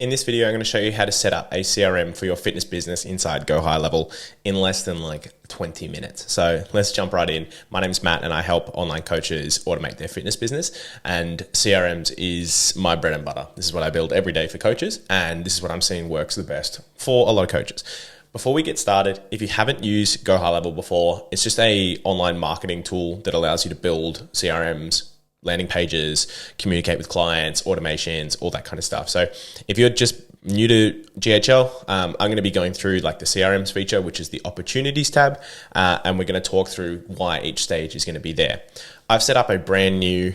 In this video, I'm going to show you how to set up a CRM for your fitness business inside Go High Level in less than like 20 minutes. So let's jump right in. My name is Matt and I help online coaches automate their fitness business, and CRMs is my bread and butter. This is what I build every day for coaches, and this is what I'm seeing works the best for a lot of coaches. Before we get started, if you haven't used Go High Level before, it's just an online marketing tool that allows you to build CRMs, landing pages, communicate with clients, automations, all that kind of stuff. So if you're just new to GHL, I'm going to be going through like the CRMs feature, which is the opportunities tab. And we're going to talk through why each stage is going to be there. I've set up a brand new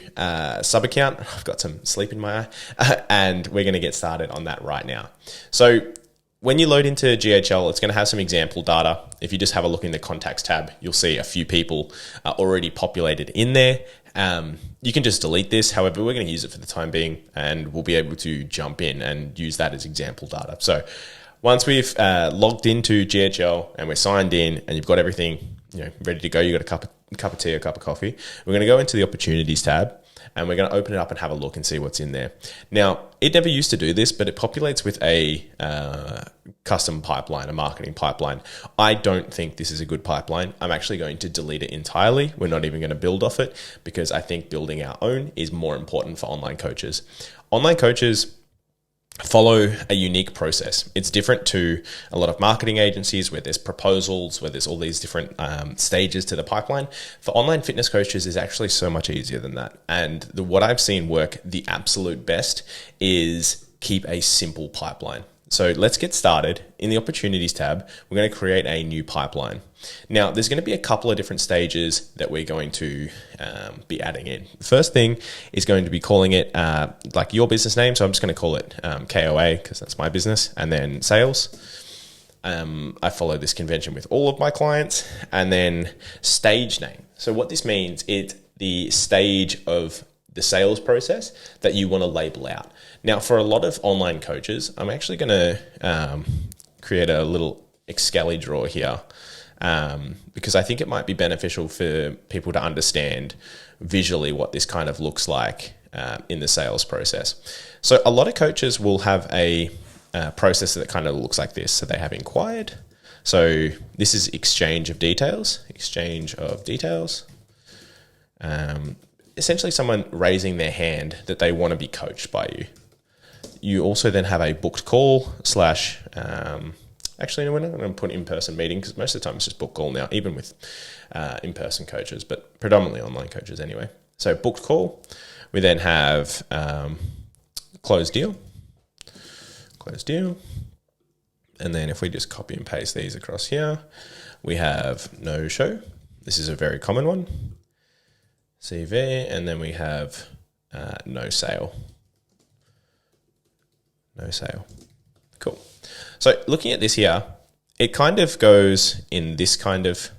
sub account. I've got some sleep in my eye, and we're going to get started on that right now. So when you load into GHL, it's going to have some example data. If you just have a look in the contacts tab, you'll see a few people already populated in there. You can just delete this. However, we're going to use it for the time being, and we'll be able to jump in and use that as example data. So once we've logged into GHL and we're signed in and you've got everything ready to go, you've got a cup of tea, a cup of coffee, we're going to go into the opportunities tab. And we're going to open it up and have a look and see what's in there. Now, it never used to do this, but it populates with a custom pipeline, a marketing pipeline. I don't think this is a good pipeline. I'm actually going to delete it entirely. We're not even going to build off it because I think building our own is more important for online coaches. Online coaches follow a unique process. It's different to a lot of marketing agencies where there's proposals, where there's all these different stages to the pipeline. For online fitness coaches is actually so much easier than that. And what I've seen work the absolute best is keep a simple pipeline. So let's get started. In the opportunities tab, we're going to create a new pipeline. Now, there's going to be a couple of different stages that we're going to be adding in. The first thing is going to be calling it like your business name. So I'm just going to call it KOA because that's my business, and then sales. I follow this convention with all of my clients, and then stage name. So what this means is the stage of the sales process that you want to label out. Now, for a lot of online coaches, I'm actually going to create a little Excel drawer here because I think it might be beneficial for people to understand visually what this kind of looks like in the sales process. So a lot of coaches will have a process that kind of looks like this. So they have inquired. So this is exchange of details. Essentially someone raising their hand that they want to be coached by you. You also then have a booked call slash, actually, no, we're not going to put in-person meeting because most of the time it's just booked call now, even with in-person coaches, but predominantly online coaches anyway. So booked call. We then have closed deal. And then if we just copy and paste these across here, we have no show. This is a very common one. CV, and then we have no sale. Cool. So looking at this here, it kind of goes in this kind of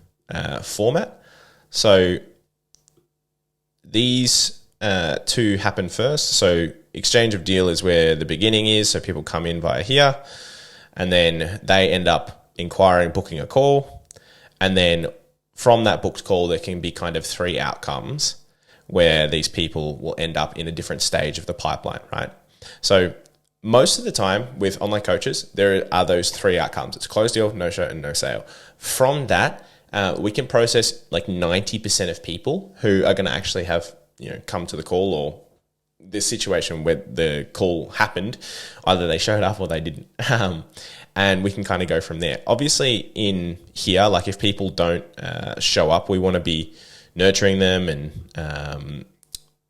format. So these two happen first. So exchange of deal is where the beginning is. So people come in via here, and then they end up inquiring, booking a call, and then from that booked call, there can be kind of three outcomes where these people will end up in a different stage of the pipeline, right? So most of the time with online coaches, there are those three outcomes. It's closed deal, no show, and no sale. From that, we can process like 90% of people who are going to actually have, come to the call, or this situation where the call happened, either they showed up or they didn't. And we can kind of go from there. Obviously in here, like if people don't show up, we want to be nurturing them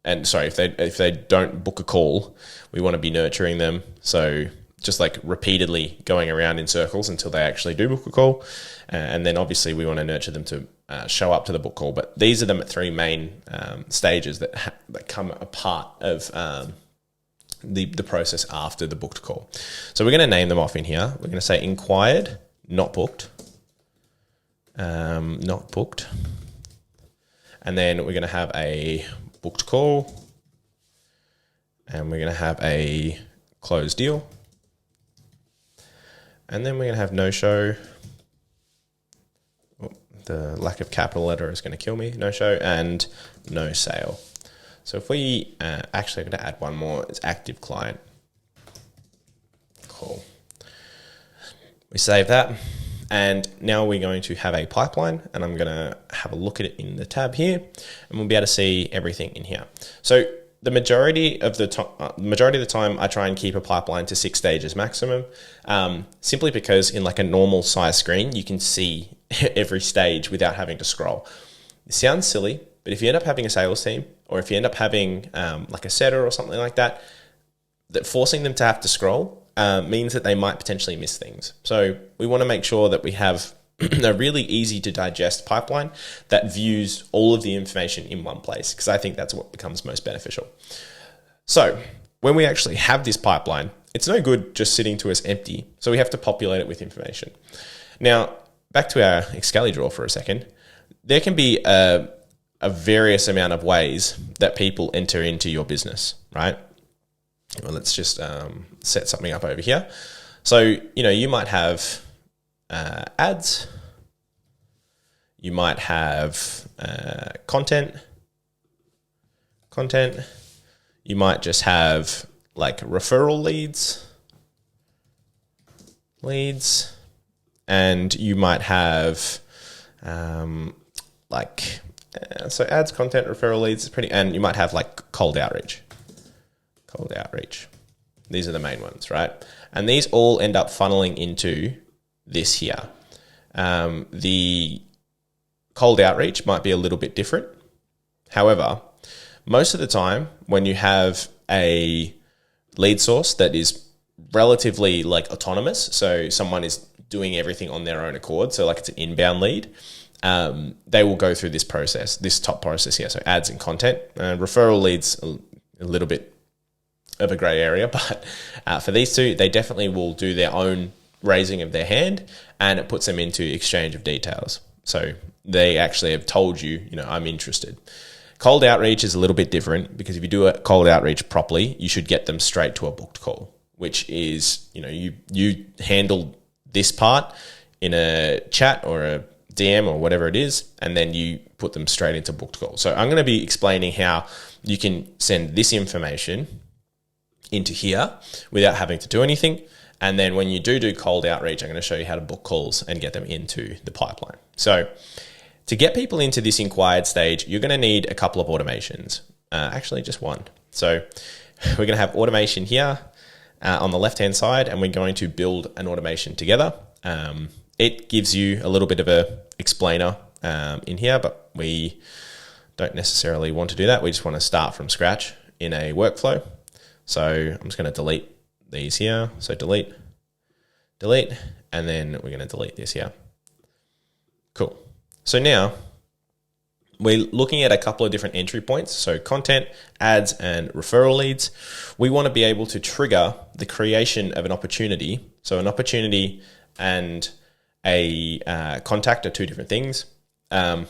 and sorry, if they don't book a call, we want to be nurturing them. So just like repeatedly going around in circles until they actually do book a call. And then obviously we want to nurture them to show up to the book call. But these are the three main stages that come a part of the process after the booked call. So we're going to name them off in here. We're going to say inquired, not booked. And then we're going to have a booked call, and we're going to have a closed deal, and then we're going to have no show. Oh, the lack of capital letter is going to kill me. No show and no sale. So if we actually going to add one more, it's active client. We save that. And now we're going to have a pipeline, and I'm going to have a look at it in the tab here, and we'll be able to see everything in here. So the majority of the time, I try and keep a pipeline to 6 stages maximum, simply because in like a normal size screen, you can see every stage without having to scroll. It sounds silly, but if you end up having a sales team, or if you end up having like a setter or something like that, that forcing them to have to scroll means that they might potentially miss things. So we want to make sure that we have a really easy to digest pipeline that views all of the information in one place, because I think that's what becomes most beneficial. So when we actually have this pipeline, it's no good just sitting to us empty. So we have to populate it with information. Now, back to our Excel drawer for a second. There can be a various amount of ways that people enter into your business, right? Well, let's just set something up over here. So, you might have ads. You might have content. You might just have like referral leads. And you might have so ads, content, referral leads, and you might have like cold outreach. These are the main ones, right? And these all end up funneling into this here. The cold outreach might be a little bit different. However, most of the time when you have a lead source that is relatively like autonomous, so someone is doing everything on their own accord, so like it's an inbound lead, they will go through this top process here. So ads and content, referral leads, a little bit of a grey area, but for these two, they definitely will do their own raising of their hand, and it puts them into exchange of details. So they actually have told you, I'm interested. Cold outreach is a little bit different, because if you do a cold outreach properly, you should get them straight to a booked call, which is, you handle this part in a chat or a DM or whatever it is, and then you put them straight into booked call. So I'm going to be explaining how you can send this information into here without having to do anything. And then when you do cold outreach, I'm going to show you how to book calls and get them into the pipeline. So to get people into this inquired stage, you're going to need a couple of automations. Actually, just one. So we're going to have automation here on the left-hand side, and we're going to build an automation together. It gives you a little bit of a explainer in here, but we don't necessarily want to do that. We just want to start from scratch in a workflow. So I'm just going to delete these here. So delete, and then we're going to delete this here. Cool. So now we're looking at a couple of different entry points. So content, ads, and referral leads. We want to be able to trigger the creation of an opportunity. So an opportunity and a contact are two different things. A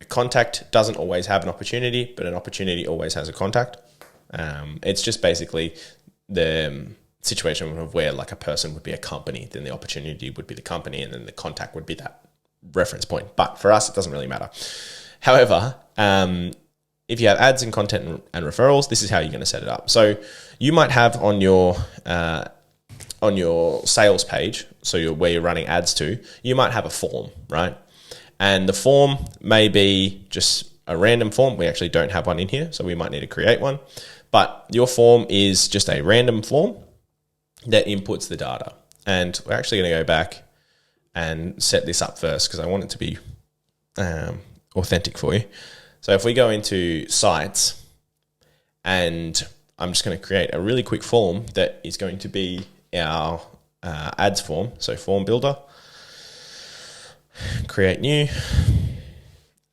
contact doesn't always have an opportunity, but an opportunity always has a contact. It's just basically the situation of where like a person would be a company, then the opportunity would be the company, and then the contact would be that reference point. But for us, it doesn't really matter. However, if you have ads and content and referrals, this is how you're going to set it up. So you might have on your sales page, so where you're running ads to, you might have a form, right? And the form may be just a random form. We actually don't have one in here, so we might need to create one. But your form is just a random form that inputs the data. And we're actually going to go back and set this up first, because I want it to be authentic for you. So if we go into sites, and I'm just going to create a really quick form that is going to be our ads form. So form builder, create new,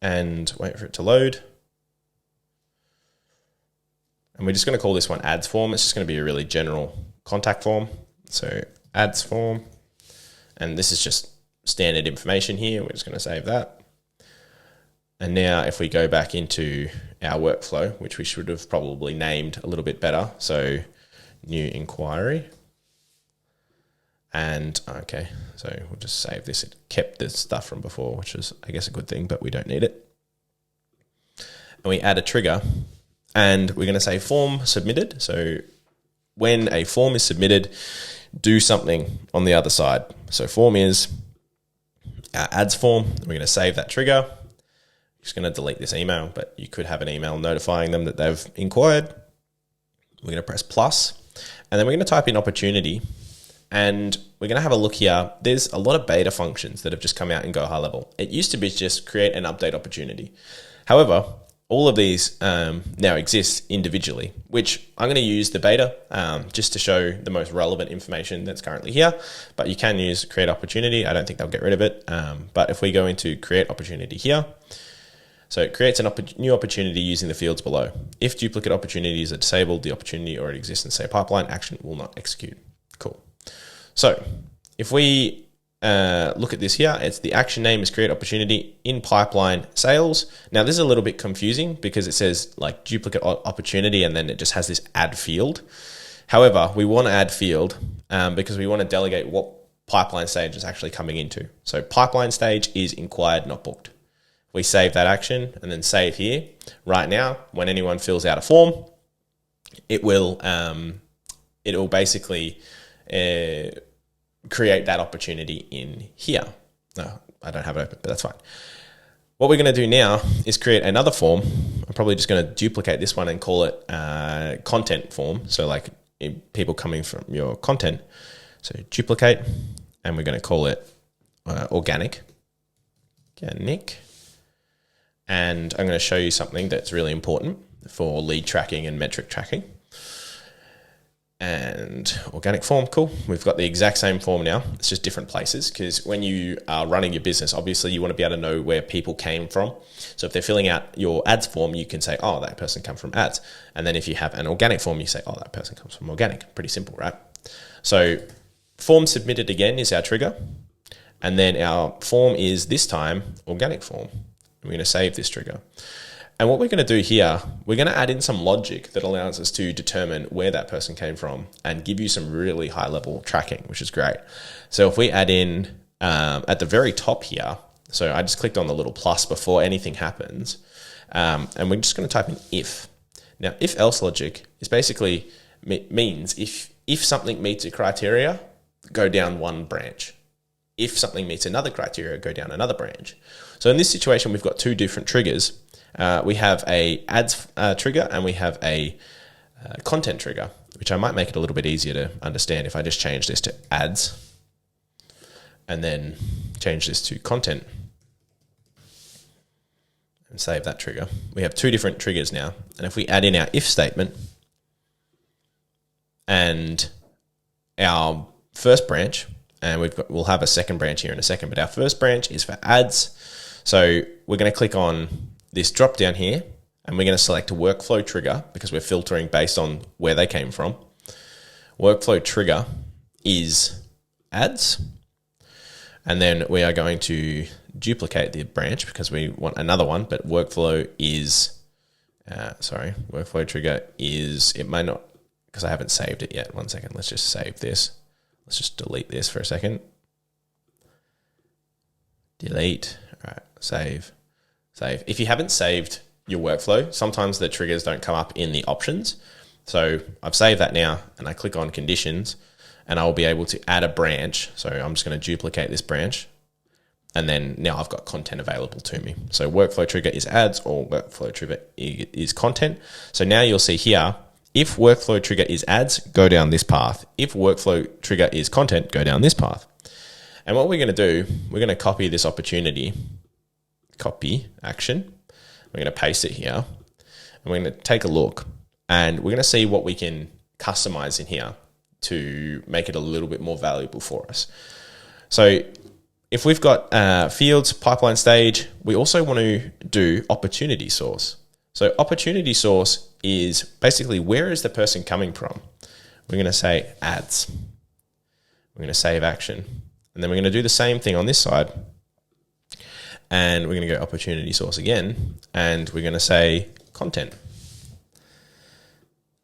and wait for it to load. And we're just going to call this one ads form. It's just going to be a really general contact form. So ads form, and this is just standard information here. We're just going to save that. And now if we go back into our workflow, which we should have probably named a little bit better. So new inquiry. And okay, so we'll just save this. It kept this stuff from before, which is, I guess, a good thing, but we don't need it. And we add a trigger, and we're going to say form submitted. So when a form is submitted, do something on the other side. So form is our ads form. We're going to save that trigger. Just going to delete this email, but you could have an email notifying them that they've inquired. We're going to press plus, and then we're going to type in opportunity, and we're going to have a look here. There's a lot of beta functions that have just come out in Go High Level. It used to be just create and update opportunity. However, all of these now exist individually, which I'm going to use the beta just to show the most relevant information that's currently here. But you can use create opportunity. I don't think they'll get rid of it. But if we go into create opportunity here, so it creates a new opportunity using the fields below. If duplicate opportunities are disabled, the opportunity already exists in say pipeline, action will not execute. Cool. So if we look at this here, it's the action name is create opportunity in pipeline sales. Now this is a little bit confusing because it says like duplicate opportunity and then it just has this add field. However, we want to add field because we want to delegate what pipeline stage is actually coming into. So pipeline stage is inquired, not booked. We save that action and then save here. Right now, when anyone fills out a form, it will basically create that opportunity in here. No, I don't have it open, but that's fine. What we're going to do now is create another form. I'm probably just going to duplicate this one and call it content form. So like people coming from your content. So duplicate, and we're going to call it organic. And I'm going to show you something that's really important for lead tracking and metric tracking. And organic form, cool. We've got the exact same form now. It's just different places because when you are running your business, obviously you want to be able to know where people came from. So if they're filling out your ads form, you can say, oh, that person comes from ads. And then if you have an organic form, you say, oh, that person comes from organic. Pretty simple, right? So form submitted again is our trigger. And then our form is this time organic form. We're going to save this trigger. And what we're going to do here, we're going to add in some logic that allows us to determine where that person came from and give you some really high level tracking, which is great. So if we add in at the very top here, so I just clicked on the little plus before anything happens, and we're just going to type in if. Now, if else logic is basically means if something meets a criteria, go down one branch. If something meets another criteria, go down another branch. So in this situation, we've got two different triggers. We have a ads trigger and we have a content trigger, which I might make it a little bit easier to understand if I just change this to ads and then change this to content and save that trigger. We have two different triggers now. And if we add in our if statement and our first branch, and we'll have a second branch here in a second, but our first branch is for ads. So we're going to click on this drop down here and we're going to select a workflow trigger because we're filtering based on where they came from. Workflow trigger is ads. And then we are going to duplicate the branch because we want another one, but workflow is, workflow trigger is, it might not, because I haven't saved it yet. 1 second, let's just save this. Let's just delete this for a second. Delete, all right, save. If you haven't saved your workflow, sometimes the triggers don't come up in the options. So I've saved that now and I click on conditions and I'll be able to add a branch. So I'm just going to duplicate this branch and then now I've got content available to me. So workflow trigger is ads or workflow trigger is content. So now you'll see here, if workflow trigger is ads, go down this path. If workflow trigger is content, go down this path. And what we're going to do, we're going to copy this opportunity, copy action. We're going to paste it here and we're going to take a look and we're going to see what we can customize in here to make it a little bit more valuable for us. So if we've got fields, pipeline stage, we also want to do opportunity source. So opportunity source is basically where is the person coming from? We're going to say ads. We're going to save action. And then we're going to do the same thing on this side. And we're going to go opportunity source again. And we're going to say content.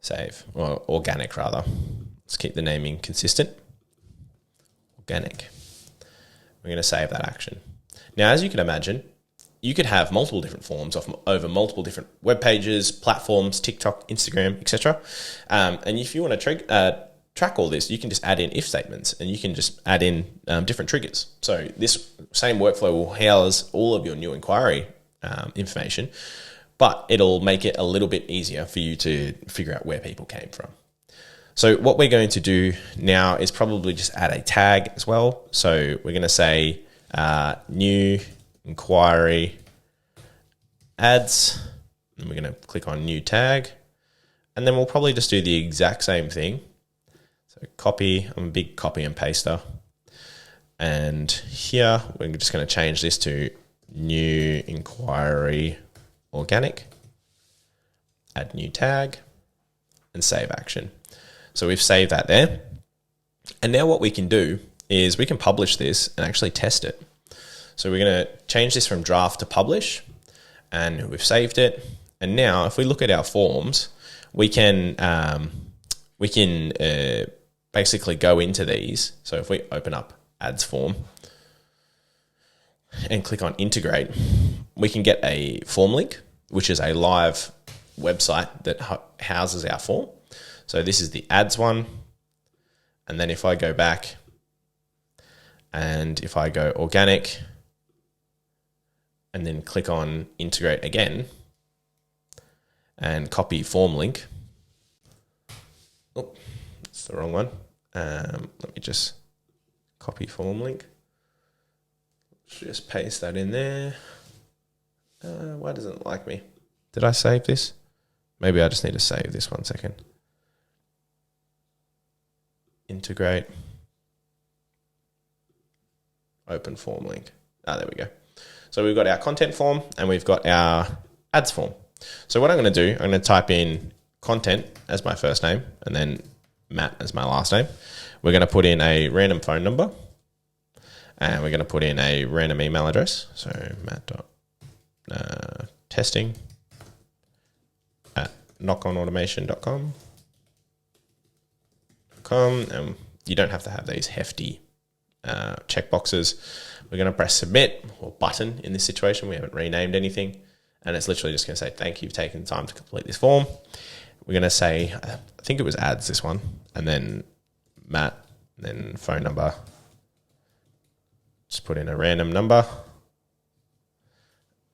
Save, or organic rather. Let's keep the naming consistent. Organic. We're going to save that action. Now, as you can imagine, you could have multiple different forms over multiple different web pages, platforms, TikTok, Instagram, etc. And if you want to track all this, you can just add in if statements and you can just add in different triggers. So this same workflow will house all of your new inquiry information, but it'll make it a little bit easier for you to figure out where people came from. So what we're going to do now is probably just add a tag as well. So we're going to say new inquiry ads, and we're going to click on new tag, and then we'll probably just do the exact same thing. So copy, I'm a big copy and paster. And here we're just going to change this to new inquiry organic, add new tag, and save action. So we've saved that there. And now what we can do is we can publish this and actually test it. So we're going to change this from draft to publish, and we've saved it. And now if we look at our forms, we can basically go into these. So if we open up ads form and click on integrate, we can get a form link, which is a live website that houses our form. So this is the ads one. And then if I go back and if I go organic and then click on integrate again and copy form link. Oh, that's the wrong one. Let me just copy form link. Just paste that in there. Why doesn't it like me? Did I save this? Maybe I just need to save this 1 second. Integrate. Open form link. There we go. So we've got our content form and we've got our ads form. So what I'm going to do, I'm going to type in content as my first name and then Matt as my last name. We're going to put in a random phone number and we're going to put in a random email address. So matt.testing at knockonautomation.com. And you don't have to have these hefty checkboxes. We're going to press submit or button in this situation. We haven't renamed anything. And it's literally just going to say, thank you for taking the time to complete this form. We're going to say, I think it was ads, this one, and then Matt, and then phone number. Just put in a random number.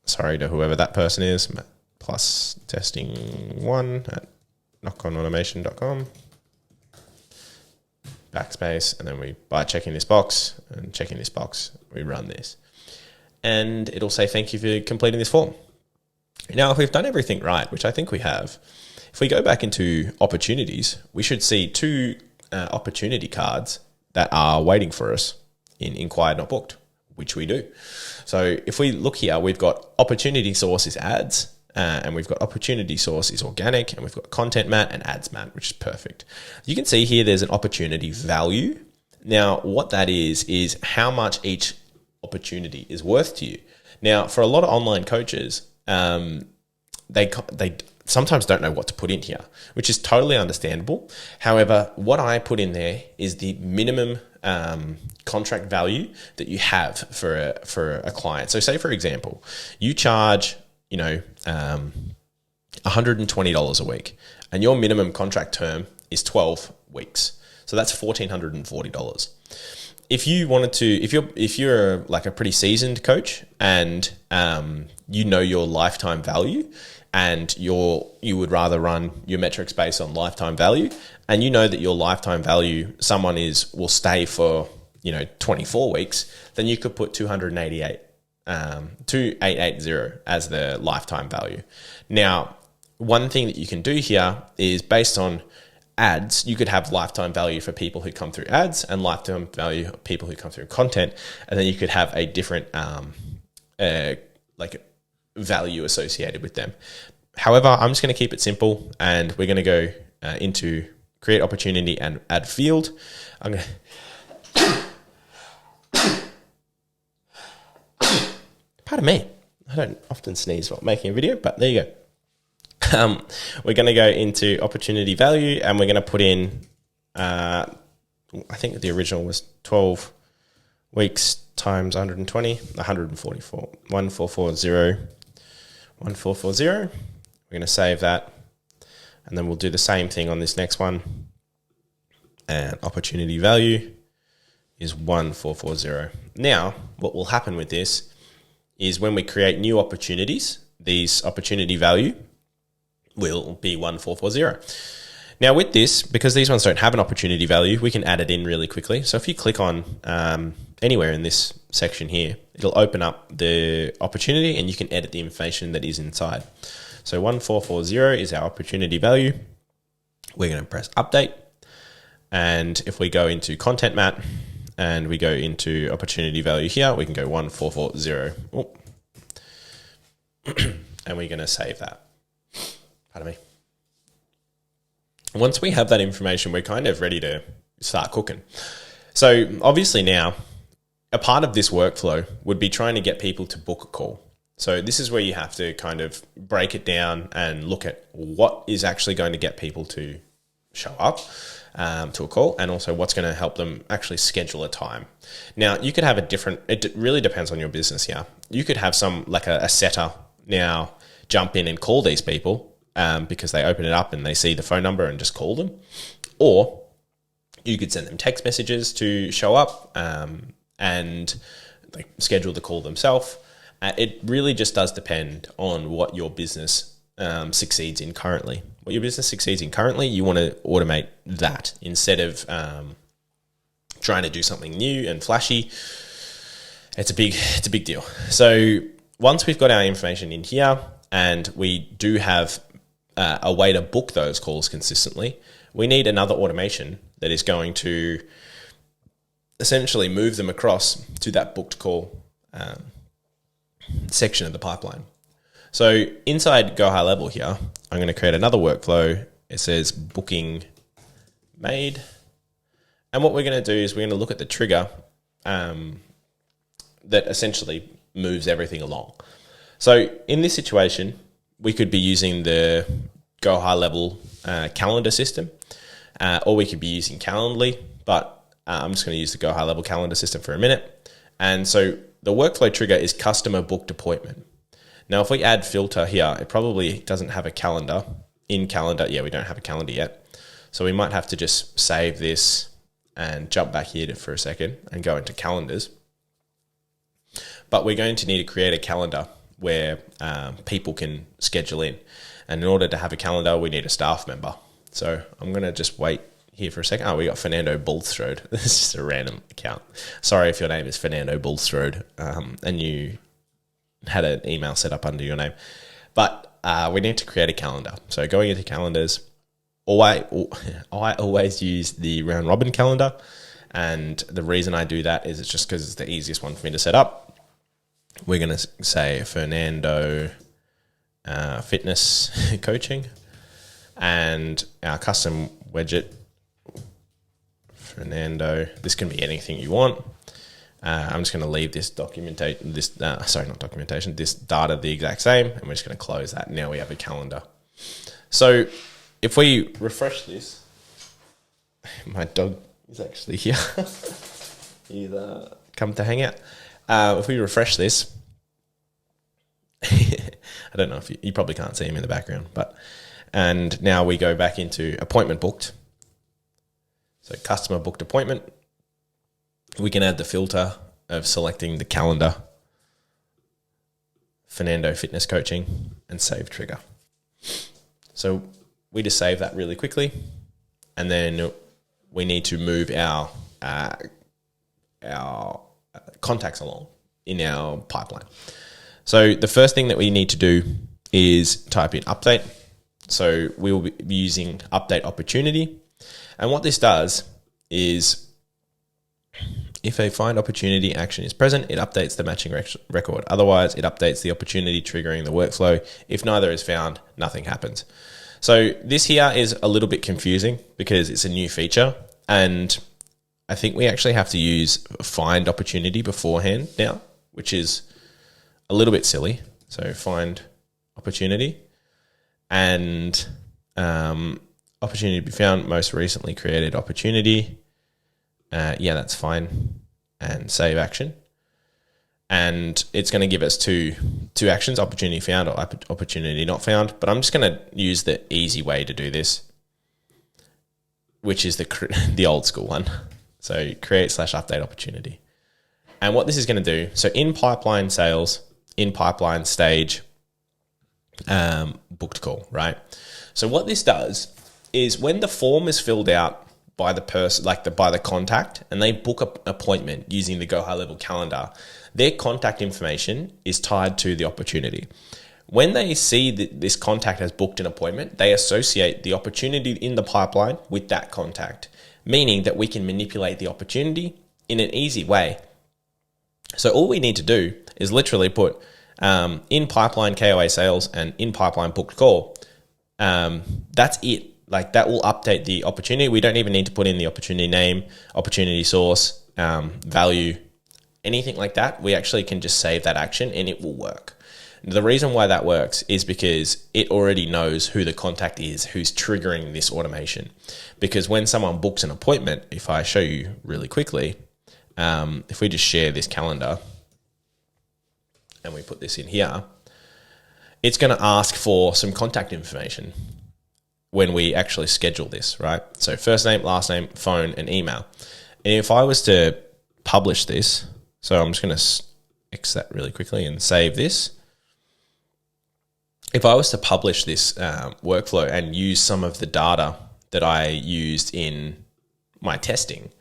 Sorry to whoever that person is. Matt plus testing1 at knockonautomation.com. Backspace, and then by checking this box and checking this box, we run this. And it'll say, thank you for completing this form. Now, if we've done everything right, which I think we have, if we go back into opportunities, we should see two opportunity cards that are waiting for us in inquired not booked, which we do. So if we look here, we've got opportunity source is ads, and we've got opportunity source is organic, and we've got content mat and ads mat, which is perfect. You can see here there's an opportunity value. Now, what that is how much each opportunity is worth to you. Now, for a lot of online coaches, they sometimes don't know what to put in here, which is totally understandable. However, what I put in there is the minimum contract value that you have for a client. So say, for example, you charge $120 a week, and your minimum contract term is 12 weeks. So that's $1,440. If you wanted to, if you're like a pretty seasoned coach and you know your lifetime value, and you would rather run your metrics based on lifetime value, and you know that your lifetime value someone will stay for 24 weeks, then you could put 2880 as the lifetime value. Now, one thing that you can do here is based on ads, you could have lifetime value for people who come through ads and lifetime value of people who come through content, and then you could have a different value associated with them. However, I'm just going to keep it simple, and we're going to go into create opportunity and add field. I'm going to pardon me, I don't often sneeze while making a video, but there you go. We're going to go into opportunity value, and we're going to put in, I think the original was 12 weeks times 120, 144, 1440. We're going to save that, and then we'll do the same thing on this next one. and opportunity value is 1440. Now, what will happen with this is when we create new opportunities, these opportunity value will be 1440. Now with this, because these ones don't have an opportunity value, we can add it in really quickly. So if you click on anywhere in this section here, it'll open up the opportunity and you can edit the information that is inside. So 1440 is our opportunity value. We're going to press update. And if we go into content mat and we go into opportunity value here, we can go 1440. Oh. And we're going to save that. Pardon me. Once we have that information, we're kind of ready to start cooking. So obviously now, a part of this workflow would be trying to get people to book a call. So this is where you have to kind of break it down and look at what is actually going to get people to show up to a call, and also what's going to help them actually schedule a time. Now, you could have it really depends on your business here. You could have a setter now jump in and call these people because they open it up and they see the phone number and just call them. Or you could send them text messages to show up and they schedule the call themselves. It really just does depend on what your business succeeds in currently. What your business succeeds in currently, you want to automate that instead of trying to do something new and flashy. It's a big deal. So once we've got our information in here and we do have a way to book those calls consistently, we need another automation that is going to essentially move them across to that booked call section of the pipeline. So inside Go High Level here, I'm going to create another workflow. It says booking made. And what we're going to do is we're going to look at the trigger that essentially moves everything along. So in this situation, we could be using the Go High Level calendar system, or we could be using Calendly, but I'm just going to use the Go High Level calendar system for a minute. And so the workflow trigger is customer booked appointment. Now, if we add filter here, it probably doesn't have a calendar. In calendar, yeah, we don't have a calendar yet. So we might have to just save this and jump back here for a second and go into calendars. But we're going to need to create a calendar where people can schedule in. And in order to have a calendar, we need a staff member. So I'm going to just wait here for a second. Oh, we got Fernando Bulstrode. This is just a random account. Sorry if your name is Fernando Bulstrode and you had an email set up under your name. But we need to create a calendar. So going into calendars, I always use the round robin calendar. And the reason I do that is it's just because it's the easiest one for me to set up. We're going to say Fernando Fitness Coaching, and our custom widget, Fernando. This can be anything you want. I'm just going to leave this this data the exact same, and we're just going to close that. Now we have a calendar. So if we refresh this, my dog is actually here. He's come to hang out. If we refresh this, I don't know if you probably can't see him in the background, and now we go back into appointment booked. So customer booked appointment. We can add the filter of selecting the calendar, Fernando Fitness Coaching, and save trigger. So we just save that really quickly, and then we need to move our contacts along in our pipeline. So the first thing that we need to do is type in update. So we will be using update opportunity. And what this does is if a find opportunity action is present, it updates the matching record. Otherwise, it updates the opportunity triggering the workflow. If neither is found, nothing happens. So this here is a little bit confusing because it's a new feature, and I think we actually have to use find opportunity beforehand now, which is a little bit silly. So find opportunity and opportunity to be found, most recently created opportunity. Yeah, that's fine. And save action. And it's going to give us two actions, opportunity found or opportunity not found. But I'm just going to use the easy way to do this. which is the old school one. So create/update opportunity. And what this is going to do, so in pipeline sales, in pipeline stage, booked call, right? So what this does is when the form is filled out by the person, by the contact, and they book an appointment using the Go High Level calendar, their contact information is tied to the opportunity. When they see that this contact has booked an appointment, they associate the opportunity in the pipeline with that contact, meaning that we can manipulate the opportunity in an easy way. So all we need to do is literally put in pipeline KOA sales and in pipeline booked call. That's it. Like that will update the opportunity. We don't even need to put in the opportunity name, opportunity source, value, anything like that. We actually can just save that action and it will work. The reason why that works is because it already knows who the contact is, who's triggering this automation. Because when someone books an appointment, if I show you really quickly, if we just share this calendar and we put this in here, it's going to ask for some contact information when we actually schedule this, right? So first name, last name, phone, and email. And if I was to publish this, so I'm just going to X that really quickly and save this. If I was to publish this workflow and use some of the data that I used in my testing,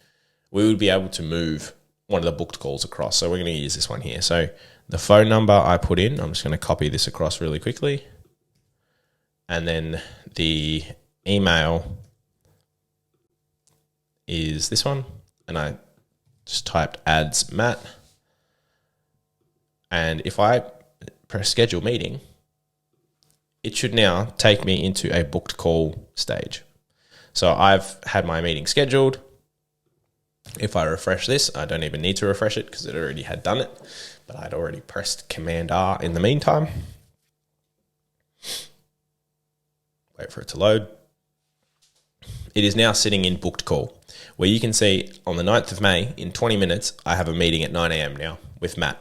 we would be able to move one of the booked calls across. So we're going to use this one here. So the phone number I put in, I'm just going to copy this across really quickly. And then the email is this one. And I just typed ads Matt. And if I press schedule meeting, it should now take me into a booked call stage. So I've had my meeting scheduled. If I refresh this, I don't even need to refresh it because it already had done it, but I'd already pressed Command R in the meantime. Wait for it to load. It is now sitting in booked call, where you can see on the 9th of May, in 20 minutes, I have a meeting at 9 a.m. now with Matt.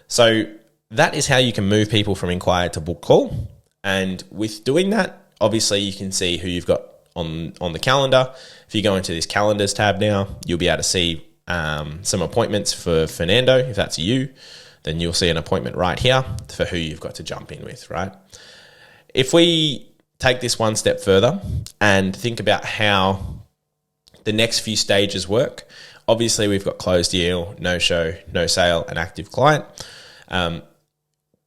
So that is how you can move people from inquiry to book call. And with doing that, obviously you can see who you've got on the calendar. If you go into this calendars tab now, you'll be able to see some appointments for Fernando. If that's you, then you'll see an appointment right here for who you've got to jump in with, right? If we take this one step further and think about how the next few stages work, obviously we've got closed deal, no show, no sale, and active client.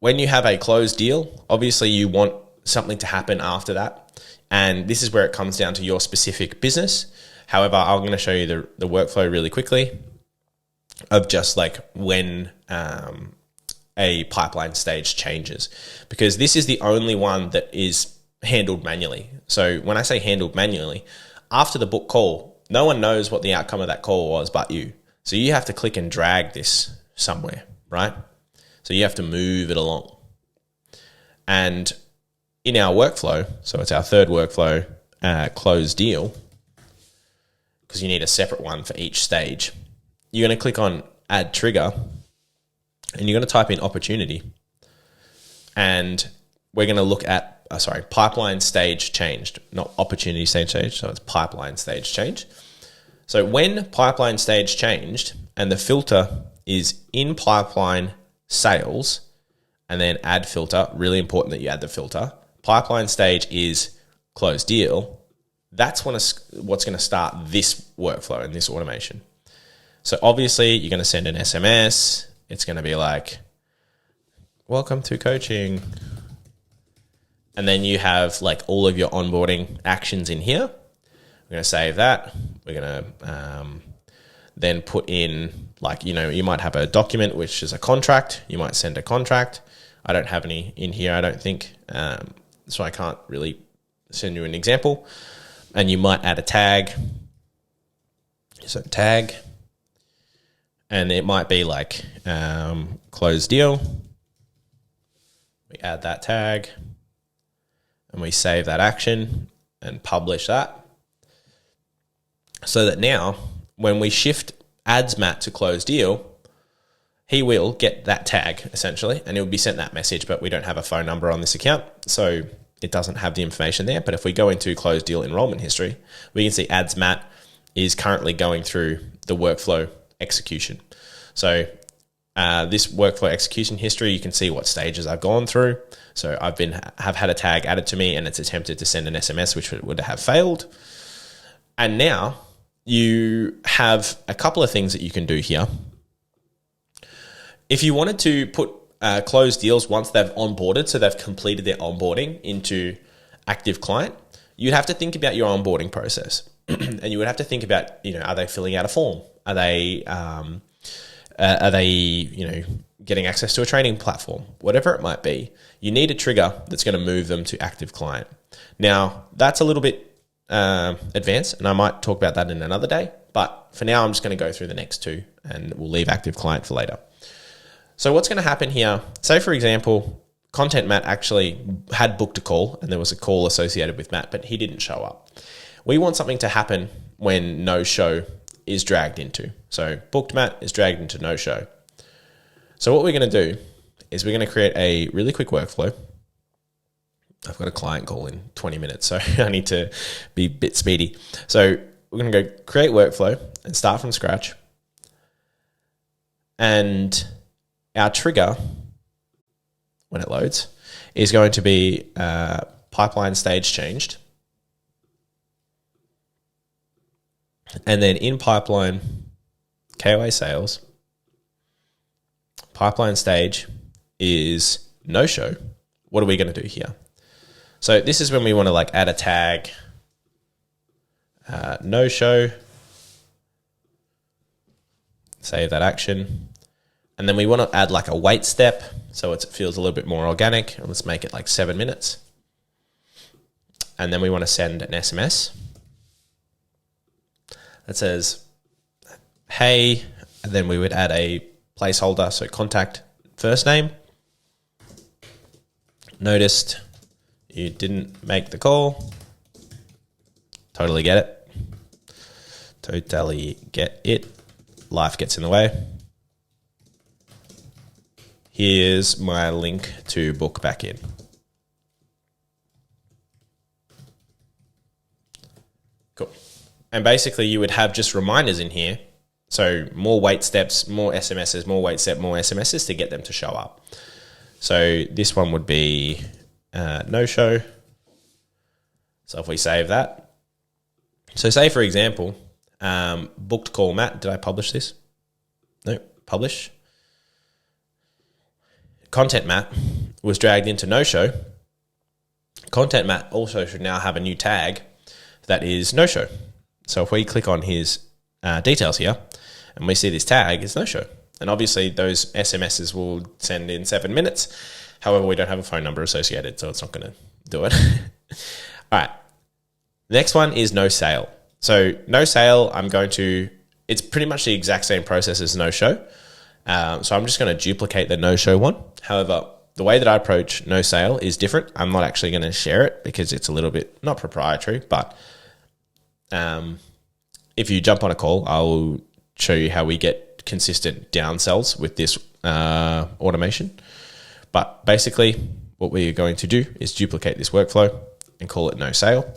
When you have a closed deal, obviously you want something to happen after that. And this is where it comes down to your specific business. However, I'm going to show you the workflow really quickly of just like when a pipeline stage changes, because this is the only one that is handled manually. So when I say handled manually, after the book call, no one knows what the outcome of that call was but you. So you have to click and drag this somewhere, right? So you have to move it along. And in our workflow, so it's our third workflow, close deal, because you need a separate one for each stage. You're going to click on add trigger and you're going to type in opportunity. And we're going to look at, pipeline stage changed, not opportunity stage changed. So it's pipeline stage change. So when pipeline stage changed and the filter is in pipeline sales and then add filter, really important that you add the filter. Pipeline stage is closed deal. That's what's going to start this workflow and this automation. So obviously you're going to send an SMS. It's going to be like, welcome to coaching. And then you have like all of your onboarding actions in here. We're going to save that. We're going to then put in you might have a document, which is a contract. You might send a contract. I don't have any in here, I don't think. So I can't really send you an example. And you might add a tag. So tag. And it might be like closed deal. We add that tag. And we save that action and publish that. So that now, when we shift ads Matt to closed deal, he will get that tag essentially, and he'll be sent that message, but we don't have a phone number on this account. So it doesn't have the information there. But if we go into closed deal enrollment history, we can see ads Matt is currently going through the workflow execution. So this workflow execution history, you can see what stages I've gone through. So have had a tag added to me and it's attempted to send an SMS, which would have failed. And now you have a couple of things that you can do here. If you wanted to put close deals once they've onboarded, so they've completed their onboarding into active client, you'd have to think about your onboarding process. And you would have to think about, are they filling out a form? Are they getting access to a training platform? Whatever it might be, you need a trigger that's going to move them to active client. Now, that's a little bit advanced, and I might talk about that in another day. But for now, I'm just going to go through the next two, and we'll leave active client for later. So what's going to happen here, say for example, Content Matt actually had booked a call and there was a call associated with Matt, but he didn't show up. We want something to happen when no show is dragged into. So booked Matt is dragged into no show. So what we're going to do is we're going to create a really quick workflow. I've got a client call in 20 minutes, so I need to be a bit speedy. So we're going to go create workflow and start from scratch. And our trigger, when it loads, is going to be pipeline stage changed. And then in pipeline, KOA sales, pipeline stage is no show. What are we going to do here? So this is when we want to add a tag, no show, save that action. And then we want to add a wait step so it feels a little bit more organic. And let's make it 7 minutes. And then we want to send an SMS that says, hey, and then we would add a placeholder. So contact first name. Noticed you didn't make the call. Totally get it. Totally get it. Life gets in the way. Here's my link to book back in. Cool. And basically you would have just reminders in here. So more wait steps, more SMSs, more wait step, more SMSs to get them to show up. So this one would be no show. So if we save that. So say for example, booked call Matt. Did I publish this? No, publish. Content Matt was dragged into no show. Content Matt also should now have a new tag that is no show. So if we click on his details here and we see this tag is no show. And obviously those SMSs will send in 7 minutes. However, we don't have a phone number associated, so it's not going to do it. All right. Next one is no sale. So no sale, it's pretty much the exact same process as no show. So I'm just going to duplicate the no show one. However, the way that I approach no sale is different. I'm not actually going to share it because it's a little bit not proprietary, but if you jump on a call, I'll show you how we get consistent downsells with this automation. But basically what we're going to do is duplicate this workflow and call it no sale.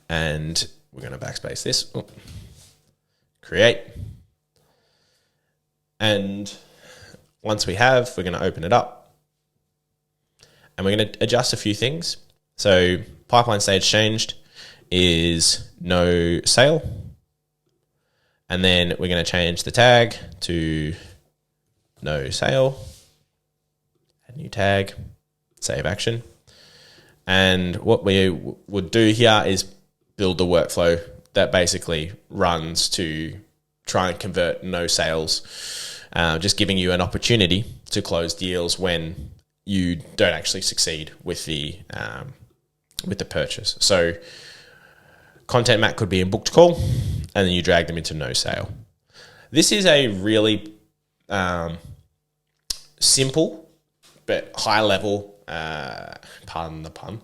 And we're going to backspace this. Create. And once we have, we're going to open it up and we're going to adjust a few things. So pipeline stage changed is no sale. And then we're going to change the tag to no sale. Add new tag, save action. And what we would do here is build the workflow that basically runs to try and convert no sales, just giving you an opportunity to close deals when you don't actually succeed with the purchase. So Content Matt could be a booked call and then you drag them into no sale. This is a really simple but high level, pardon the pun,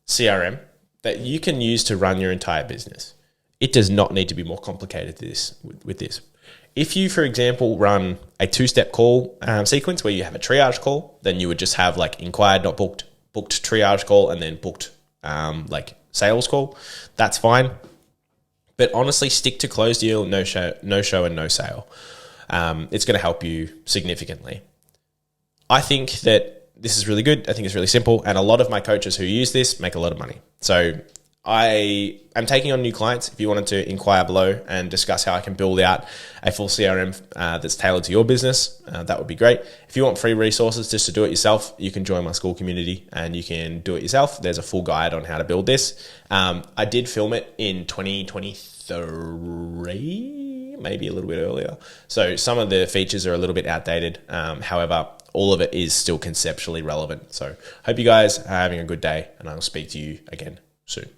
CRM that you can use to run your entire business. It does not need to be more complicated with this. If you, for example, run a 2-step call sequence where you have a triage call, then you would just have like inquired, not booked, booked triage call, and then booked like sales call. That's fine. But honestly, stick to closed deal, no show, and no sale. It's going to help you significantly. I think that this is really good. I think it's really simple. And a lot of my coaches who use this make a lot of money. So I am taking on new clients. If you wanted to inquire below and discuss how I can build out a full CRM that's tailored to your business, that would be great. If you want free resources just to do it yourself, you can join my school community and you can do it yourself. There's a full guide on how to build this. I did film it in 2023, maybe a little bit earlier. So some of the features are a little bit outdated. However, all of it is still conceptually relevant. So hope you guys are having a good day, and I'll speak to you again soon.